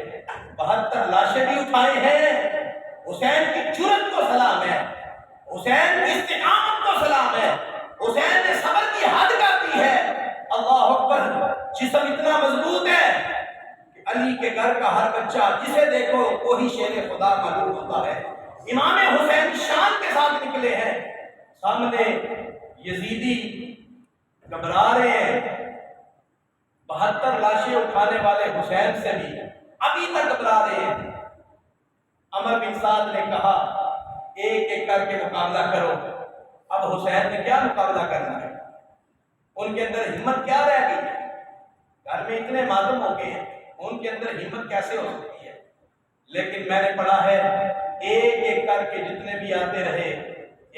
72 لاشیں بھی اٹھائے ہیں۔ حسین کی جرأت کو سلام ہے، حسین کی استقامت کو سلام ہے، حسین نے صبر کی حد کر دی ہے۔ اللہ اکبر، جسم اتنا مضبوط ہے کہ علی کے گھر کا ہر بچہ جسے دیکھو وہی شیر خدا معلوم ہوتا ہے۔ امام حسین شان کے ساتھ نکلے ہیں، سامنے یزیدی گھبرا رہے ہیں، 72 لاشیں اٹھانے والے حسین سے بھی ابھی تک گھبرا رہے ہیں۔ عمر بن سعد نے کہا ایک ایک کر کے مقابلہ کرو۔ اب حسین نے کیا مقابلہ کرنا ہے؟ ان کے اندر ہمت کیا رہ گئی ہے؟ گھر میں اتنے معلوم ہو گئے ہیں، ان کے اندر ہمت کیسے ہو سکتی ہے؟ لیکن میں نے پڑھا ہے ایک ایک کر کے جتنے بھی آتے رہے،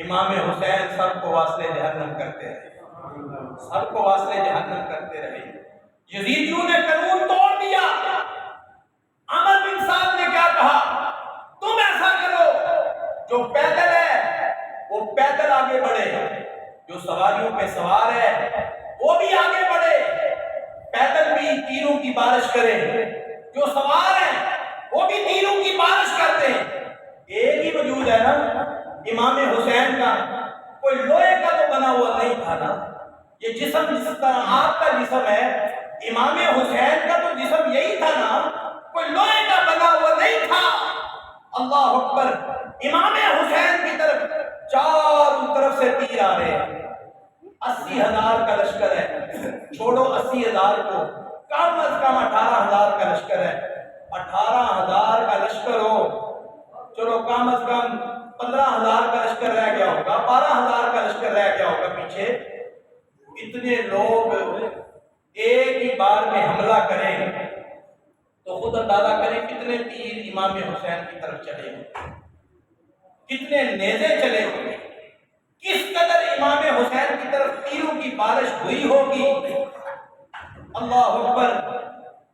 امام حسین سب کو واصل جہنم کرتے رہے، سب کو واصل جہنم کرتے رہے۔ یزیدیوں نے قانون توڑ دیا۔ عمر بن سعد نے کیا کہا؟ تم ایسا کرو، جو پیدل ہے وہ پیدل آگے بڑھے، جو سواریوں پہ سوار ہے وہ بھی آگے بڑھے، پیدل بھی تیروں کی بارش کرے، جو سوار ہیں وہ بھی تیروں کی بارش کرتے ہیں۔ ایک ہی وجود ہے نا امام حسین کا، کوئی لوہے کا تو بنا ہوا نہیں تھا نا۔ یہ جسم جس طرح آپ کا جسم ہے، امام حسین کا تو جسم یہی تھا نا، کوئی لوہے کا بنا ہوا نہیں تھا۔ اللہ اکبر! امام حسین کی طرف چاروں طرف سے تیر آ رہے ہیں۔ 80,000 کا لشکر ہے، چھوڑو 80,000 کو، کم از کم 18,000 کا لشکر ہے۔ 18,000 کا لشکر ہو، چلو کم از کم 15,000 کا لشکر رہ گیا ہوگا، 12,000 کا لشکر رہ گیا ہوگا پیچھے۔ اتنے لوگ ایک ہی بار میں حملہ کریں تو خود اندازہ کریں کتنے تیر امام حسین کی طرف چلے ہوں، کتنے نیزے چلے ہوں گے، کس قدر امام حسین کی طرف تیروں کی بارش ہوئی ہوگی۔ اللہ اکبر!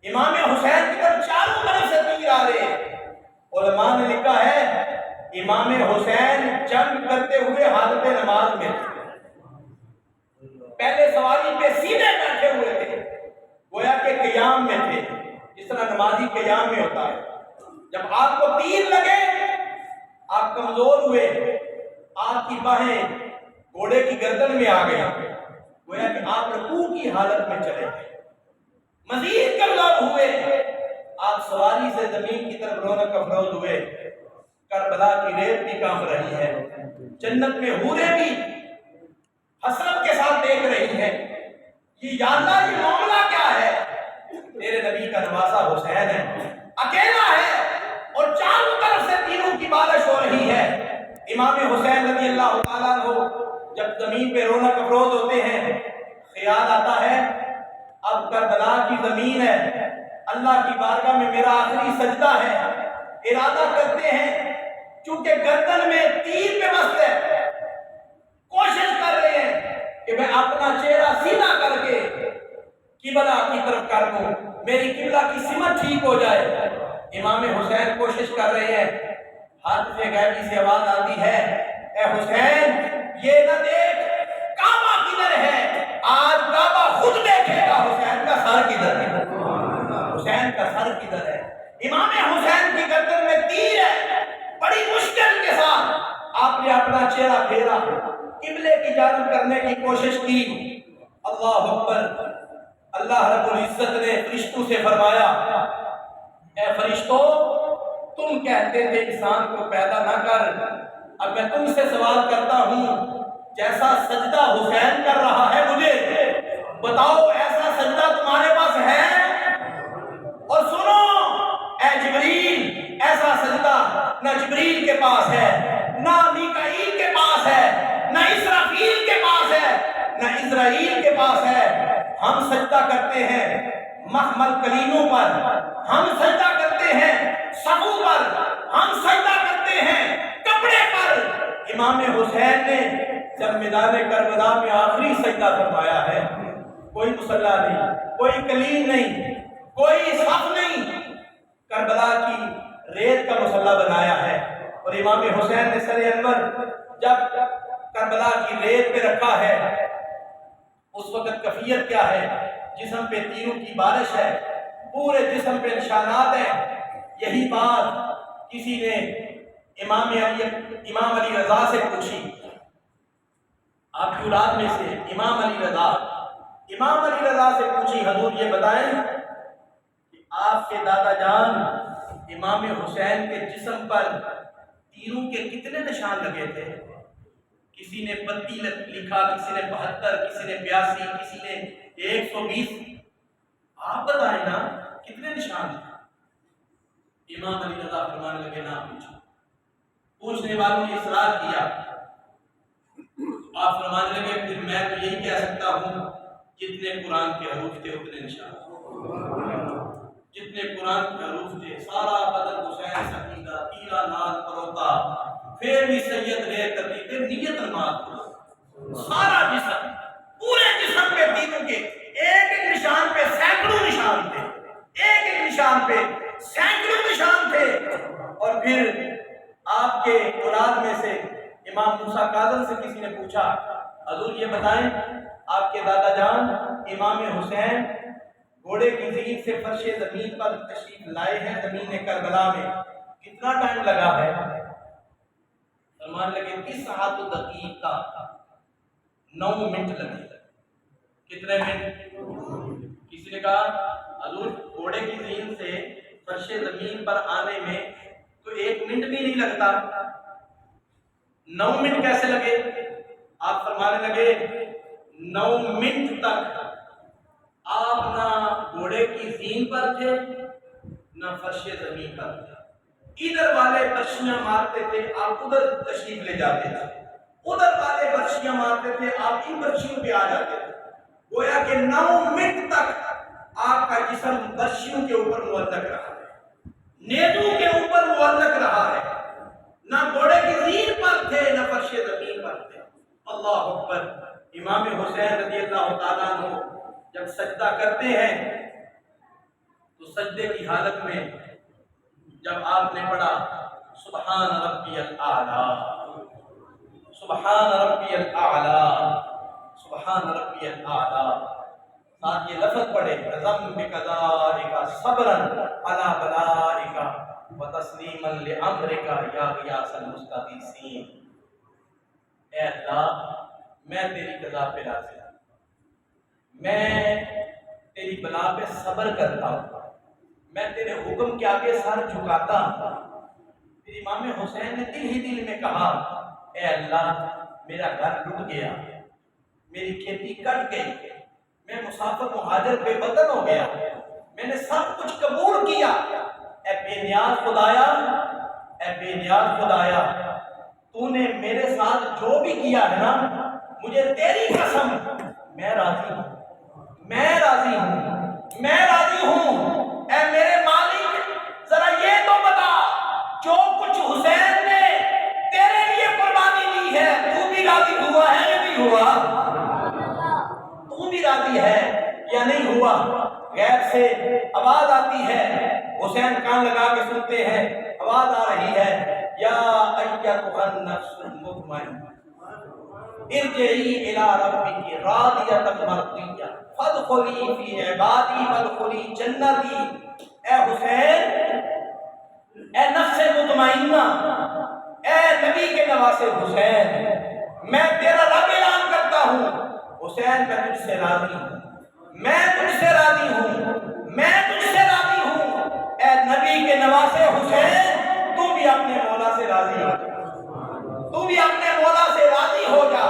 امام حسین کی طرف چاروں طرف سے تیر آ رہے ہیں۔ علماء نے لکھا ہے امام حسین جنگ کرتے ہوئے حالت نماز میں تھے، پہلے سواری پہ سیدھے بیٹھے ہوئے تھے، گویا کہ قیام میں تھے، جس طرح نمازی قیام میں ہوتا ہے۔ جب آپ کو تیر لگے، آپ کمزور ہوئے، آپ کی باہیں گھوڑے کی گردن میں آ گئی، گویا کہ آپ رکوع کی حالت میں چلے گئے، مزید کمزور ہوئے، آپ سواری سے زمین کی طرف رونق افروز ہوئے۔ کربلا کی ریت بھی کانپ رہی ہے، جنت میں حوریں بھی حسرت کے ساتھ دیکھ رہی ہیں، یہ یا اللہ یہ معاملہ کیا ہے؟ تیرے نبی کا نواسا حسین ہے، اکیلا ہے، اور چاروں طرف سے تیروں کی بارش ہو رہی ہے۔ امام حسین رضی اللہ تعالیٰ عنہ جب زمین پہ رونق افروز ہوتے ہیں، خیال آتا ہے اب کربلا کی زمین ہے، اللہ کی بارگاہ میں میرا آخری سجدہ ہے۔ ارادہ کرتے ہیں، چونکہ گردن میں تیر پہ مست ہے، کوشش کر رہے ہیں کہ میں اپنا چہرہ سیدھا کر کے قبلہ کی طرف کر دوں، میری قبلہ کی سمت ٹھیک ہو جائے۔ امام حسین کوشش کر رہے ہیں، ہاتھ سے غیبی سے آواز آتی ہے، اے حسین یہ نہ دیکھ کعبہ کدھر ہے، آج کعبہ خود دیکھے گا حسین کا سر کدھر ہے، حسین کا سر کدھر ہے۔ امام حسین کی گردن میں تیر ہے، بڑی مشکل کے ساتھ آپ نے اپنا چہرہ پھیرا، قبلے کی جانب کرنے کی کوشش کی۔ اللہ اکبر! اللہ رب العزت نے فرشتوں سے فرمایا، اے فرشتوں تم کہتے تھے انسان کو پیدا نہ کر، اب میں تم سے سوال کرتا ہوں، جیسا سجدہ حسین کر رہا ہے مجھے بتاؤ ایسا سجدہ تمہارے پاس ہے؟ اور سنو اے جبریل، ایسا سجدہ نہ جبریل کے پاس ہے، نہ میکائیل کے پاس ہے، نہ اسرافیل کے پاس ہے، نہ اسرائیل کے پاس ہے۔ ہم سجدہ کرتے ہیں محمل کلینوں پر، ہم سجدہ کرتے ہیں صفوں پر، ہم سجدہ کرتے ہیں کپڑے پر۔ امام حسین نے جب میدان کربلا میں آخری سجدہ فرمایا ہے، کوئی مصلی نہیں، کوئی کلین نہیں، کوئی صف نہیں، کربلا کی ریت کا مصلی بنایا ہے، اور امام حسین نے سر انور جب کربلا کی ریت پہ رکھا ہے، اس وقت کیفیت کیا ہے؟ جسم پہ تیروں کی بارش ہے، پورے جسم پہ نشانات ہیں۔ یہی بات کسی نے امام علی رضا سے پوچھی، آپ کی اولاد میں سے امام علی رضا سے پوچھی، حضور یہ بتائیں کہ آپ کے دادا جان امام حسین کے جسم پر تیروں کے کتنے نشان لگے تھے؟ کسی نے 32 لکھا، کسی نے 72، کسی نے 82، کسی نے 120۔ آپ بتائیں نا کتنے نشان تھے؟ امام علی رضا فرمانے لگے نہ پوچھو۔ پوچھنے والوں نے اصرار کیا، آپ فرمانے لگے پھر میں تو یہی کہہ سکتا ہوں جتنے قرآن کے حروف تھے اتنے نشان، جتنے قرآن کے حروف تھے سارا بدن حسین سکینہ تیرا نال پروتا پھر بھی سید رے ترتیب نیت نماز، سارا جسم پورے جسم پہ تینوں کے ایک ایک نشان پہ سینکڑوں نشان تھے، ایک ایک نشان پہ سینکڑوں نشان تھے۔ اور پھر آپ کے اولاد میں سے امام موسیٰ کاظم سے کسی نے پوچھا حضور یہ بتائیں آپ کے دادا جان امام حسین گھوڑے کی زین سے فرش زمین پر تشریف لائے ہیں زمین کربلا میں، کتنا ٹائم لگا ہے؟ فرمانے لگے 9 دقیقہ 9 منٹ لگے۔ کتنے منٹ؟ کسی نے کہا حضور گھوڑے کی زین سے فرش زمین پر آنے میں تو 1 منٹ بھی نہیں لگتا، 9 منٹ کیسے لگے؟ آپ فرمانے لگے 9 منٹ تک آپ نہ گھوڑے کی زین پر تھے نہ فرش زمین پر تھے، ادھر والے برشیاں مارتے تھے آپ ادھر تشریف لے جاتے تھے، ادھر والے برشیاں مارتے تھے آپ ان برشیوں پہ آ جاتے تھے، گویا کہ 9 منٹ تک آپ کا جسم برشیوں کے اوپر معلق رہا ہے، نیزوں کے اوپر معلق رہا ہے، نہ گھوڑے کی زین پر تھے نہ فرش زمین پر تھے۔ اللہ اکبر۔ امام حسین رضی اللہ تعالیٰ عنہ جب سجدہ کرتے ہیں تو سجدے کی حالت میں جب آپ نے پڑھا سبحان ربی الاعلی سبحان ربی الاعلی سبحان ربی الاعلی، ساتھ یہ لفظ پڑھے رضم بقضائک صبرا علی بلائک وتسلیما لامرک یا غیاث المستغیثین۔ اے اللہ میں تیری قضا پہ راضی ہوں، میں تیری بلا پہ صبر کرتا ہوں، میں تیرے حکم کے آگے سر جھکاتا ہوں۔ پھر امام حسین نے دل ہی دل میں کہا اے اللہ میرا گھر ٹوٹ گیا، میری کھیتی کٹ گئی، میں مسافر مہاجر بے وطن ہو گیا، میں نے سب کچھ قبول کیا، اے بے نیاز خدایا، اے بے نیاز خدایا تو نے میرے ساتھ جو بھی کیا ہے نا مجھے تیری قسم میں راضی ہوں، میں راضی ہوں، میں راضی ہوں۔ اے میرے مالک ذرا یہ تو بتا جو کچھ حسین نے تیرے لیے قربانی دی ہے تو بھی راضی ہوا ہے یا نہیں ہوا؟ تو بھی راضی ہے یا نہیں ہوا؟ غیب سے آواز آتی ہے، حسین کان لگا کے سنتے ہیں، آواز آ رہی ہے یا ایتھا النفس المطمئنہ ارجعی الی ربک راضیۃ مرضیہ فادخلی فی عبادی وادخلی جنتی۔ اے حسین، اے نفس مطمئنہ، اے نبی کے نواسے حسین، میں تیرا رب اعلان کرتا ہوں حسین میں تجھ سے راضی ہوں، میں تجھ سے راضی ہوں، میں تجھ سے راضی ہوں۔ اے نبی کے نواسے حسین تو بھی اپنے مولا سے راضی ہو جا، تو بھی اپنے مولا سے راضی ہو جا،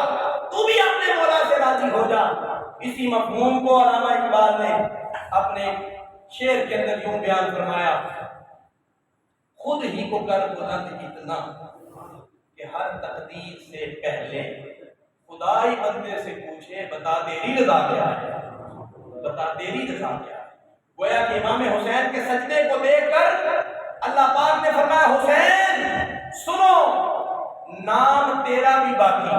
تو بھی اپنے مولا سے راضی ہو جا۔ اسی مفہوم کو علامہ اقبال نے اپنے شعر کے اندر یوں بیان فرمایا خود ہی کو کر بلند اتنا کہ ہر تقدیر سے پہلے خدا ہی بندے سے پوچھے بتا تیری رضا کیا ہے، بتا تیری رضا کیا ہے۔ گویا کہ امام حسین کے سجدے کو دیکھ کر اللہ پاک نے فرمایا حسین سنو نام تیرا بھی باقی،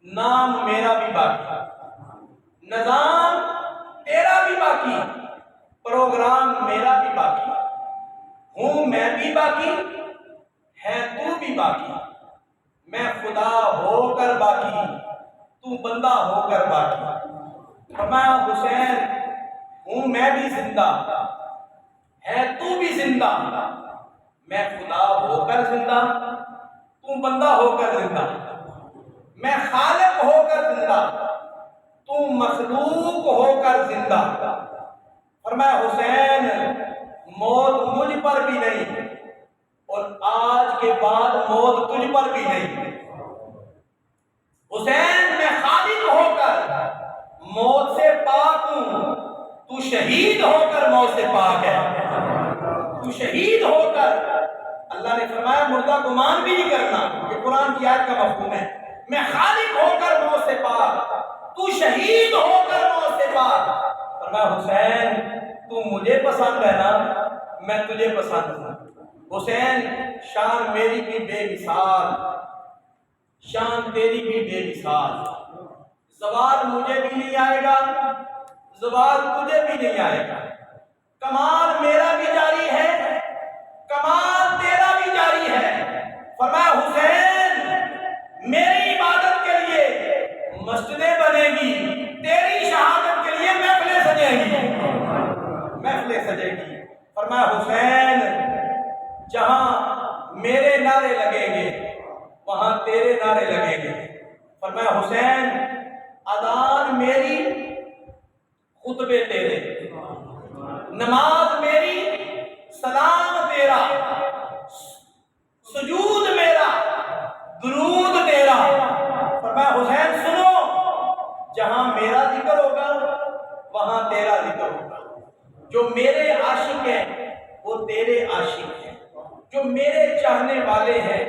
نام میرا بھی باقی، نظام تیرا بھی باقی، پروگرام میرا بھی باقی، ہوں میں بھی باقی، ہے تو بھی باقی، میں خدا ہو کر باقی، تو بندہ ہو کر باقی۔ فرمایا حسین ہوں میں بھی زندہ، ہے تو بھی زندہ، میں خدا ہو کر زندہ، تو بندہ ہو کر زندہ، میں خالق ہو کر زندہ، تو مخلوق ہو کر زندہ۔ فرمایا حسین موت مجھ پر بھی نہیں اور آج کے بعد موت تجھ پر بھی نہیں۔ حسین میں خالق ہو کر موت سے پاک ہوں، تو شہید ہو کر موت سے پاک ہے، تو شہید ہو کر، اللہ نے فرمایا مردہ گمان بھی نہیں کرنا، یہ قرآن کی آیت کا مفہوم ہے، میں خالق ہو کر موت سے پاک، تو شہید ہو کر موت سے پاک۔ فرمایا حسین تو مجھے پسند ہے نا، میں تجھے پسند ہوں۔ حسین شان میری بھی بے مثال، شان تیری بھی بے مثال، زوال مجھے بھی نہیں آئے گا، زوال تجھے بھی نہیں آئے گا، کمال میرا بھی جاری ہے، کمال تیرا بھی جاری ہے۔ فرمایا حسین میری عبادت کے لیے مسجدیں بنے گی، تیری شہادت کے لیے محفلیں سجے گی، محفلیں سجے گی۔ فرمایا حسین جہاں میرے نعرے لگیں گے وہاں تیرے نعرے لگیں گے۔ فرمایا حسین اذان میری، خطبے تیرے، نماز میری، سلام تیرا، سجود میرا، درود تیرا۔ فرمایا حسین سنو، جہاں میرا ذکر ہوگا وہاں تیرا ذکر ہوگا، جو میرے عاشق ہیں وہ تیرے عاشق ہیں، جو میرے چاہنے والے ہیں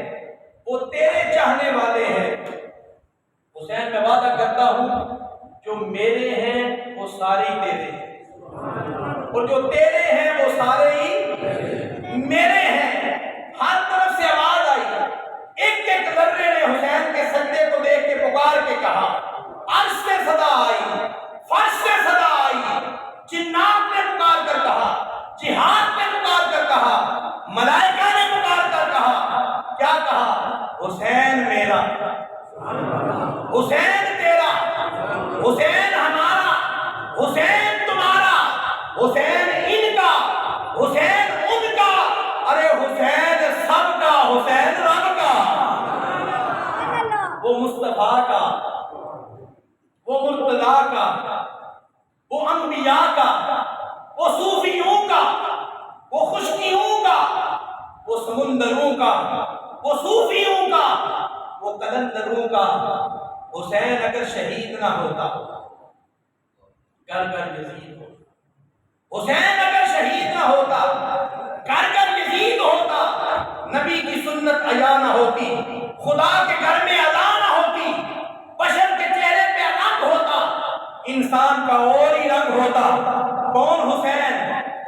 وہ تیرے چاہنے والے ہیں۔ حسین میں وعدہ کرتا ہوں جو میرے ہیں وہ سارے ہی تیرے ہیں، اور جو تیرے ہیں وہ سارے ہی میرے ہیں۔ ہر طرف سے آواز آئی، ایک ایک ذرے نے حسین کے سجدے کو دیکھ کے پکار کے کہا، عرش سے صدا آئی، فرش سے صدا آئی، جنات نے پکار کر کہا، جہاد نے پکار کر کہا، ملائکہ نے پکار کر کہا، کیا کہا؟ حسین میرا، حسین تیرا، حسین ہمارا، حسین تمہارا، حسین ان کا، حسین ان کا، ارے حسین سب کا، حسین رب کا، وہ مصطفیٰ کا، وہ مرتضیٰ کا، وہ انبیاء کا، وہ صوفیوں کا، وہ خشکیوں کا، وہ سمندروں کا، وہ صوفیوں کا، وہ قلندروں کا۔ حسین اگر شہید نہ ہوتا گھر گھر یزید ہوتا، حسین اگر شہید نہ ہوتا گھر گھر یزید ہوتا، نبی کی سنت عیا نہ ہوتی، خدا کے گھر میں اذان نہ ہوتی، بشر کے چہرے پہ رنگ ہوتا، انسان کا اور ہی رنگ ہوتا۔ کون حسین؟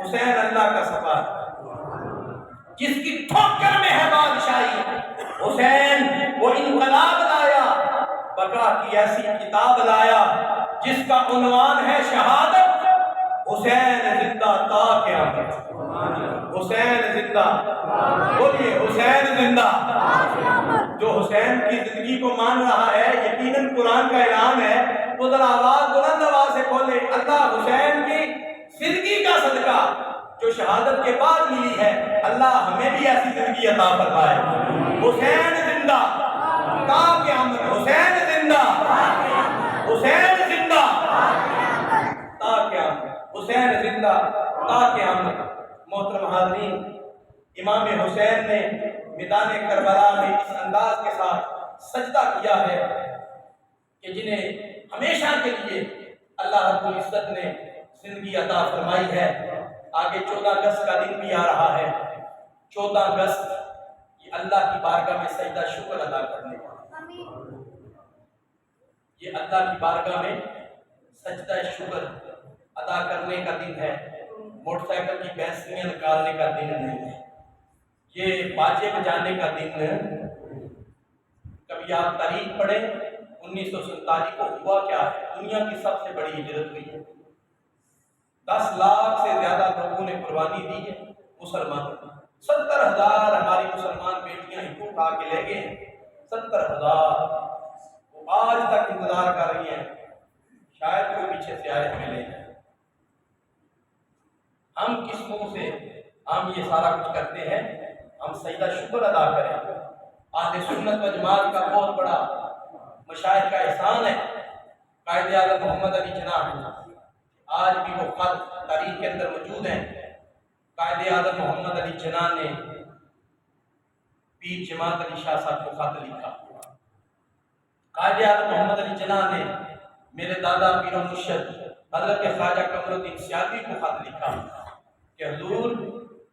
حسین اللہ کا صفا ہے، جس کی ٹھوکر میں ہے بادشاہی۔ حسین وہ انقلاب لایا، بقا کی ایسی کتاب لایا جس کا عنوان ہے شہادت۔ حسین زندہ تا قیامت، حسین زندہ، بولیے حسین زندہ۔ جو حسین کی زندگی کو مان رہا ہے، یقیناً قرآن کا اعلان ہے، وہ ذرا آواز بلند آواز سے بولے، اللہ حسین کی زندگی کا صدقہ جو شہادت کے بعد ملی ہے، اللہ ہمیں بھی ایسی زندگی عطا فرمائے۔ حسین زندہ تا قیامت، حسین زندہ، حسین زندہ تا قیامت، حسین زندہ تا قیامت۔ محترم حاضرین، امام حسین نے میدان کربلا میں اس انداز کے ساتھ سجدہ کیا ہے کہ جنہیں ہمیشہ کے لیے اللہ رب العزت نے زندگی عطا فرمائی ہے۔ آگے 14 اگست کا دن بھی آ رہا ہے، 14 اگست یہ اللہ کی بارگاہ میں سجدہ شکر ادا کرنے کا، یہ اللہ کی بارگاہ میں سجدہ شکر ادا کرنے کا دن ہے، موٹر سائیکل کی بیٹریاں نکالنے کا دن نہیں ہے، یہ باجے بجانے کا دن۔ کبھی آپ تاریخ پڑھیں، 1947 کو ہوا کیا ہے؟ دنیا کی سب سے بڑی ہجرت ہوئی ہے، 10 لاکھ سے زیادہ لوگوں نے قربانی دی ہے مسلمانوں کی، 70,000 ہماری مسلمان بیٹیاں ہندو اٹھا کے لے گئے، 70,000 وہ آج تک انتظار کر رہی ہیں، شاید کوئی پیچھے سے آئے ہمیں لے جائے۔ ہم کس منہ سے ہم یہ سارا کچھ کرتے ہیں؟ ہم سجدہ شکر ادا کریں۔ اہل سنت و جماعت کا بہت بڑا مشائخ کا احسان ہے، قائد اعظم محمد علی جناح، آج بھی وہ خط تاریخ کے اندر موجود ہیں۔ قائد اعظم محمد علی جناح نے پیر جماعت علی شاہ صاحب کو خط لکھا۔ قائد اعظم محمد علی جناح نے میرے دادا پیر و مرشد حضرت خواجہ قمر الدین سیالوی کو خط لکھا کہ حضور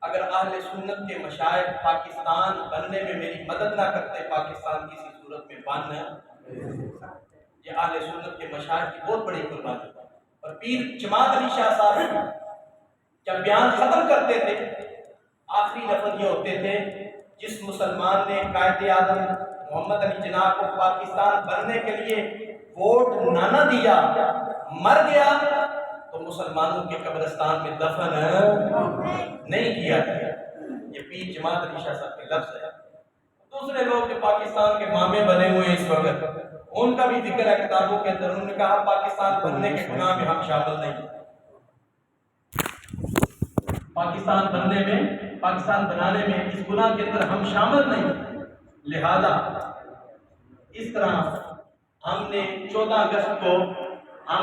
اگر اہل سنت کے مشائخ پاکستان بننے میں میری مدد نہ کرتے، پاکستان کسی صورت میں بن یہ اہل سنت کے مشائخ کی بہت بڑی قربانی ہے۔ اور پیر جماعت علی شاہ صاحب جب بیان ختم کرتے تھے آخری لفظ یہ ہوتے تھے، جس مسلمان نے قائد اعظم محمد علی جناح کو پاکستان بننے کے لیے ووٹ نہ دیا مر گیا تو مسلمانوں کے قبرستان میں دفن نہیں کیا گیا۔ یہ پیر جماعت علی شاہ صاحب کے لفظ ہے۔ دوسرے لوگ جو پاکستان کے مامے بنے ہوئے اس وقت، ان کا بھی ذکر ہے کتابوں کے اندر، انہوں نے کہا پاکستان بننے کے گناہ میں ہم شامل نہیں، پاکستان بننے میں، پاکستان بنانے میں اس گناہ کے اندر ہم شامل نہیں۔ لہذا اس طرح ہم نے 14 اگست کو